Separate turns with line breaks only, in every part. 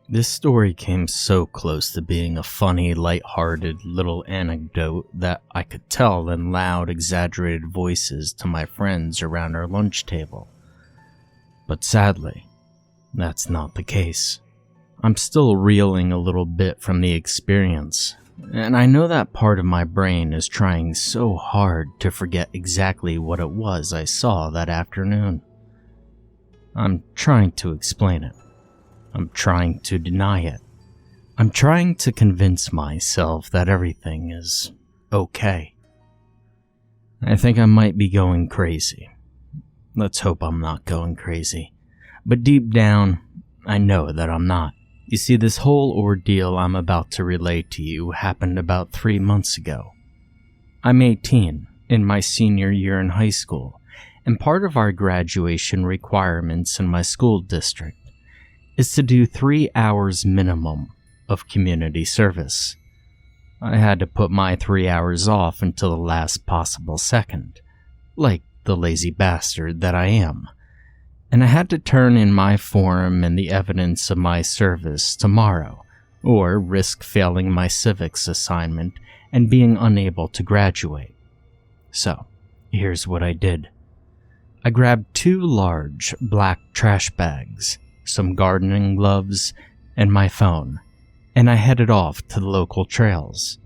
This story came so close to being a funny, light-hearted little anecdote that I could tell in loud, exaggerated voices to my friends around our lunch table. But sadly, that's not the case. I'm still reeling a little bit from the experience, and I know that part of my brain is trying so hard to forget exactly what it was I saw that afternoon. I'm trying to explain it. I'm trying to deny it. I'm trying to convince myself that everything is okay. I think I might be going crazy. Let's hope I'm not going crazy. But deep down, I know that I'm not. You see, this whole ordeal I'm about to relay to you happened about 3 months ago. I'm 18, in my senior year in high school, and part of our graduation requirements in my school district is to do 3 hours minimum of community service. I had to put my 3 hours off until the last possible second, like the lazy bastard that I am, and I had to turn in my form and the evidence of my service tomorrow, or risk failing my civics assignment and being unable to graduate. So, here's what I did. I grabbed 2 large black trash bags, some gardening gloves, and my phone, and I headed off to the local trails.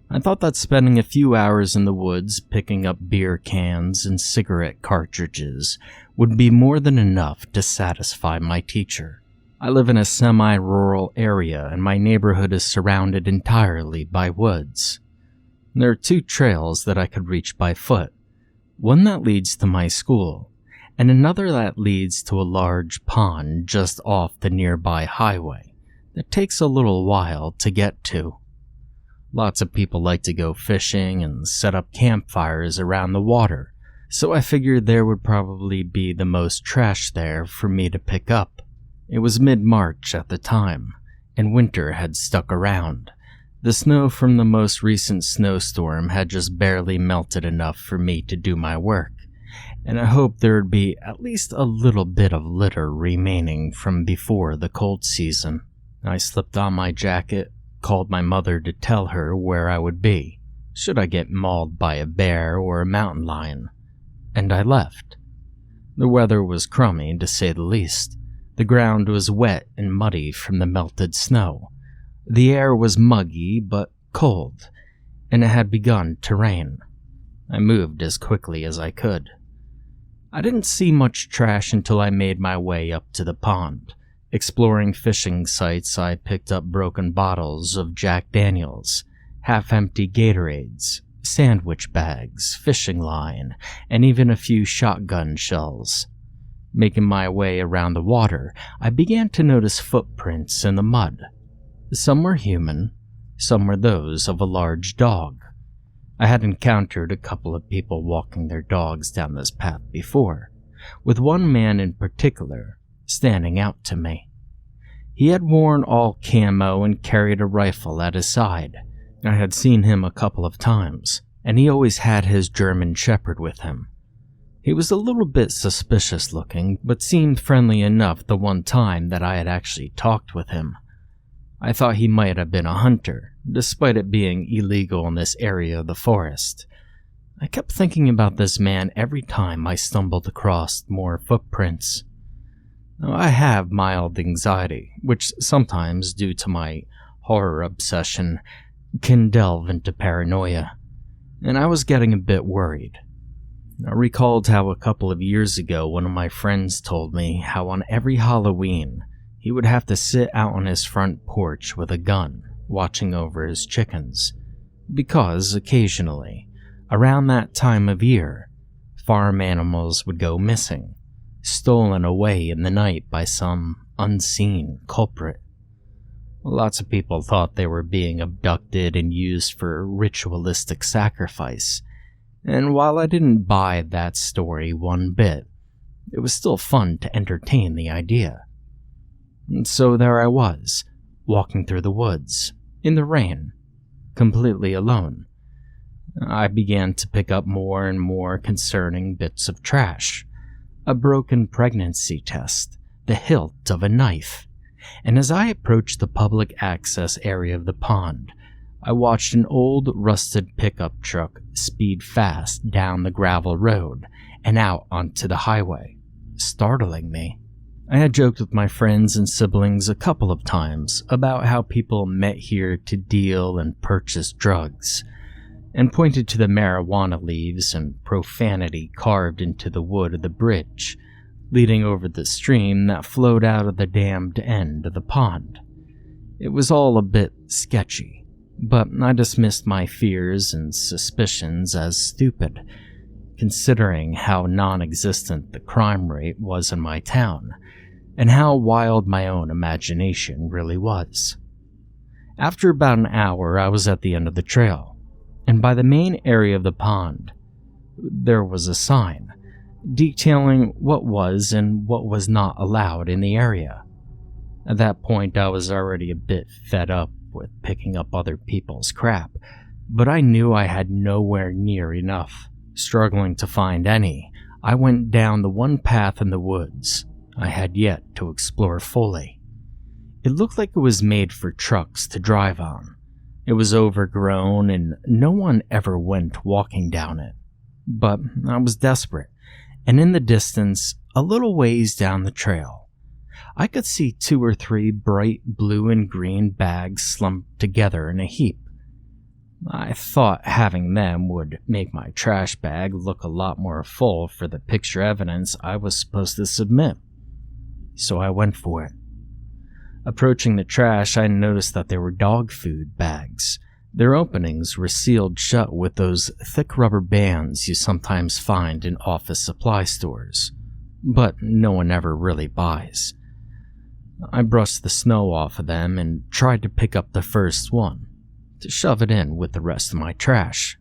I thought that spending a few hours in the woods picking up beer cans and cigarette cartridges would be more than enough to satisfy my teacher. I live in a semi-rural area and my neighborhood is surrounded entirely by woods. There are 2 trails that I could reach by foot, one that leads to my school, and another that leads to a large pond just off the nearby highway that takes a little while to get to. Lots of people like to go fishing and set up campfires around the water, so I figured there would probably be the most trash there for me to pick up. It was mid-March at the time, and winter had stuck around. The snow from the most recent snowstorm had just barely melted enough for me to do my work, and I hoped there would be at least a little bit of litter remaining from before the cold season. I slipped on my jacket, called my mother to tell her where I would be, should I get mauled by a bear or a mountain lion, and I left. The weather was crummy, to say the least. The ground was wet and muddy from the melted snow. The air was muggy but cold, and it had begun to rain. I moved as quickly as I could. I didn't see much trash until I made my way up to the pond. Exploring fishing sites, I picked up broken bottles of Jack Daniels, half-empty Gatorades, sandwich bags, fishing line, and even a few shotgun shells. Making my way around the water, I began to notice footprints in the mud. Some were human, some were those of a large dog. I had encountered a couple of people walking their dogs down this path before, with one man in particular standing out to me. He had worn all camo and carried a rifle at his side. I had seen him a couple of times, and he always had his German Shepherd with him. He was a little bit suspicious looking, but seemed friendly enough the one time that I had actually talked with him. I thought he might have been a hunter, despite it being illegal in this area of the forest. I kept thinking about this man every time I stumbled across more footprints. Now, I have mild anxiety, which sometimes, due to my horror obsession, can delve into paranoia, and I was getting a bit worried. I recalled how a couple of years ago one of my friends told me how on every Halloween he would have to sit out on his front porch with a gun, watching over his chickens, because occasionally, around that time of year, farm animals would go missing, stolen away in the night by some unseen culprit. Lots of people thought they were being abducted and used for ritualistic sacrifice, and while I didn't buy that story one bit, it was still fun to entertain the idea. And so there I was, walking through the woods, in the rain, completely alone. I began to pick up more and more concerning bits of trash. A broken pregnancy test, the hilt of a knife, and as I approached the public access area of the pond, I watched an old, rusted pickup truck speed fast down the gravel road and out onto the highway, startling me. I had joked with my friends and siblings a couple of times about how people met here to deal and purchase drugs, and pointed to the marijuana leaves and profanity carved into the wood of the bridge leading over the stream that flowed out of the dammed end of the pond. It was all a bit sketchy, but I dismissed my fears and suspicions as stupid, considering how non-existent the crime rate was in my town, and how wild my own imagination really was. After about an hour, I was at the end of the trail, and by the main area of the pond, there was a sign detailing what was and what was not allowed in the area. At that point, I was already a bit fed up with picking up other people's crap, but I knew I had nowhere near enough. Struggling to find any, I went down the one path in the woods I had yet to explore fully. It looked like it was made for trucks to drive on. It was overgrown and no one ever went walking down it. But I was desperate, and in the distance, a little ways down the trail, I could see 2 or 3 bright blue and green bags slumped together in a heap. I thought having them would make my trash bag look a lot more full for the picture evidence I was supposed to submit. So I went for it. Approaching the trash, I noticed that they were dog food bags. Their openings were sealed shut with those thick rubber bands you sometimes find in office supply stores, but no one ever really buys. I brushed the snow off of them and tried to pick up the first one, to shove it in with the rest of my trash.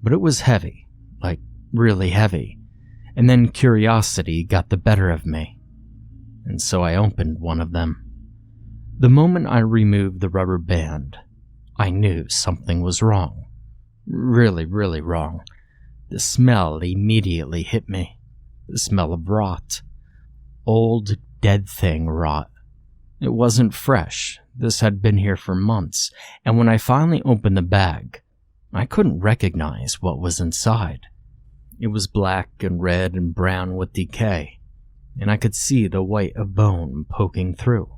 But it was heavy, like really heavy, and then curiosity got the better of me, and so I opened one of them. The moment I removed the rubber band, I knew something was wrong. Really, really wrong. The smell immediately hit me. The smell of rot. Old, dead thing rot. It wasn't fresh. This had been here for months, and when I finally opened the bag, I couldn't recognize what was inside. It was black and red and brown with decay, and I could see the white of bone poking through.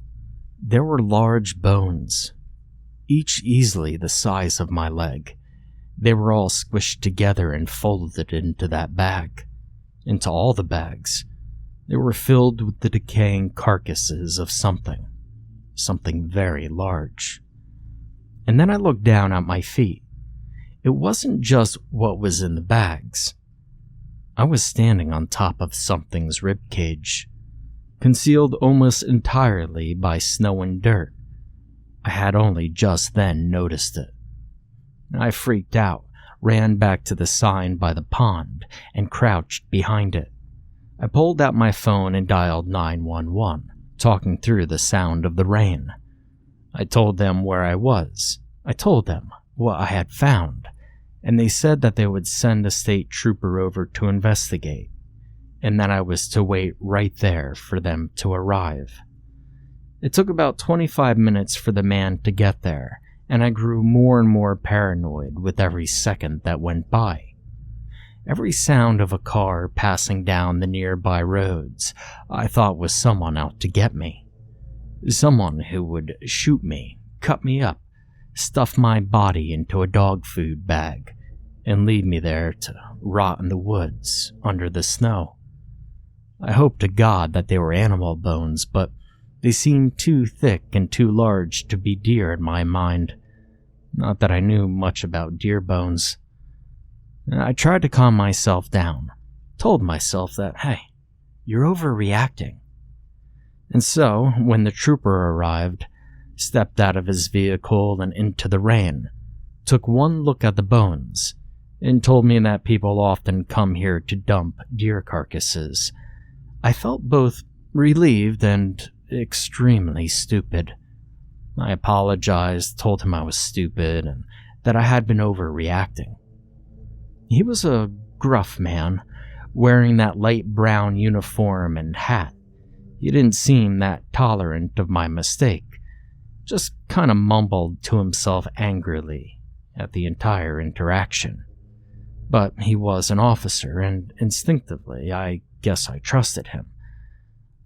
There were large bones, each easily the size of my leg. They were all squished together and folded into that bag, into all the bags. They were filled with the decaying carcasses of something very large. And then I looked down at my feet. It wasn't just what was in the bags. I was standing on top of something's ribcage, concealed almost entirely by snow and dirt. I had only just then noticed it. I freaked out, ran back to the sign by the pond, and crouched behind it. I pulled out my phone and dialed 911, talking through the sound of the rain. I told them where I was. I told them what I had found, and they said that they would send a state trooper over to investigate, and that I was to wait right there for them to arrive. It took about 25 minutes for the man to get there, and I grew more and more paranoid with every second that went by. Every sound of a car passing down the nearby roads I thought was someone out to get me. Someone who would shoot me, cut me up, stuff my body into a dog food bag, and leave me there to rot in the woods under the snow. I hoped to God that they were animal bones, but they seemed too thick and too large to be deer in my mind. Not that I knew much about deer bones. I tried to calm myself down, told myself that, hey, you're overreacting. And so, when the trooper arrived, stepped out of his vehicle and into the rain, took one look at the bones, and told me that people often come here to dump deer carcasses, I felt both relieved and extremely stupid. I apologized, told him I was stupid, and that I had been overreacting. He was a gruff man, wearing that light brown uniform and hat. He didn't seem that tolerant of my mistake, just kind of mumbled to himself angrily at the entire interaction. But he was an officer, and instinctively, I guess I trusted him.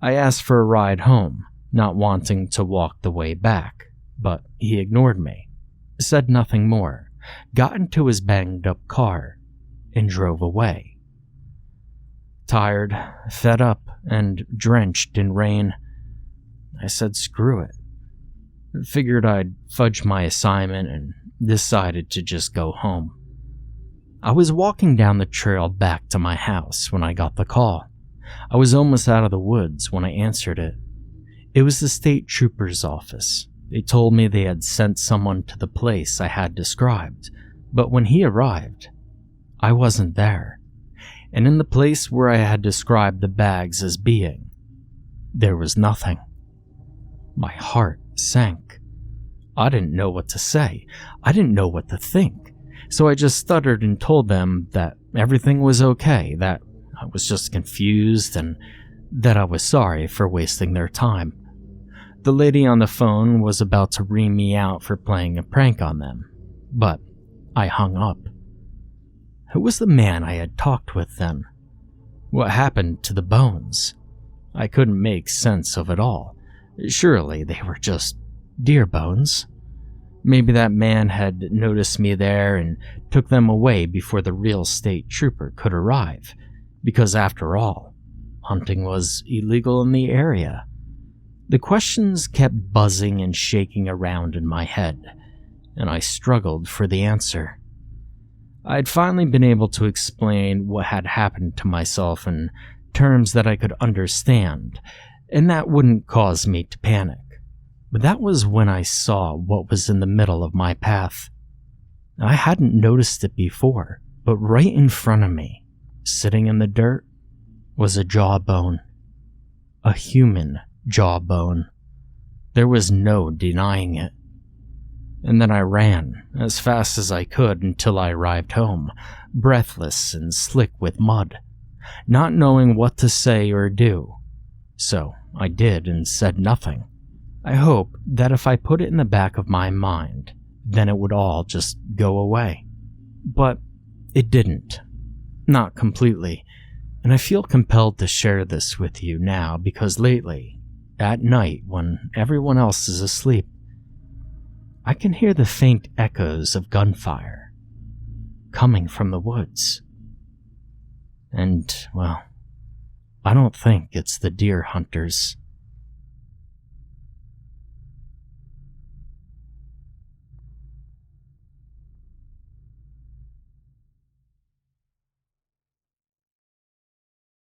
I asked for a ride home, not wanting to walk the way back, but he ignored me, said nothing more, got into his banged-up car, and drove away. Tired, fed up, and drenched in rain, I said screw it. Figured I'd fudge my assignment and decided to just go home. I was walking down the trail back to my house when I got the call. I was almost out of the woods when I answered it. It was the state trooper's office. They told me they had sent someone to the place I had described, but when he arrived, I wasn't there. And in the place where I had described the bags as being, there was nothing. My heart sank. I didn't know what to say. I didn't know what to think. So I just stuttered and told them that everything was okay, that I was just confused, and that I was sorry for wasting their time. The lady on the phone was about to ream me out for playing a prank on them, but I hung up. Who was the man I had talked with then? What happened to the bones? I couldn't make sense of it all. Surely they were just deer bones. Maybe that man had noticed me there and took them away before the real state trooper could arrive, because after all, hunting was illegal in the area. The questions kept buzzing and shaking around in my head, and I struggled for the answer. I had finally been able to explain what had happened to myself in terms that I could understand, and that wouldn't cause me to panic. But that was when I saw what was in the middle of my path. I hadn't noticed it before, but right in front of me, sitting in the dirt, was a jawbone. A human jawbone. There was no denying it. And then I ran as fast as I could until I arrived home, breathless and slick with mud, not knowing what to say or do. So I did and said nothing. I hoped that if I put it in the back of my mind, then it would all just go away. But it didn't. Not completely. And I feel compelled to share this with you now because lately, at night when everyone else is asleep, I can hear the faint echoes of gunfire coming from the woods. And, well, I don't think it's the deer hunters.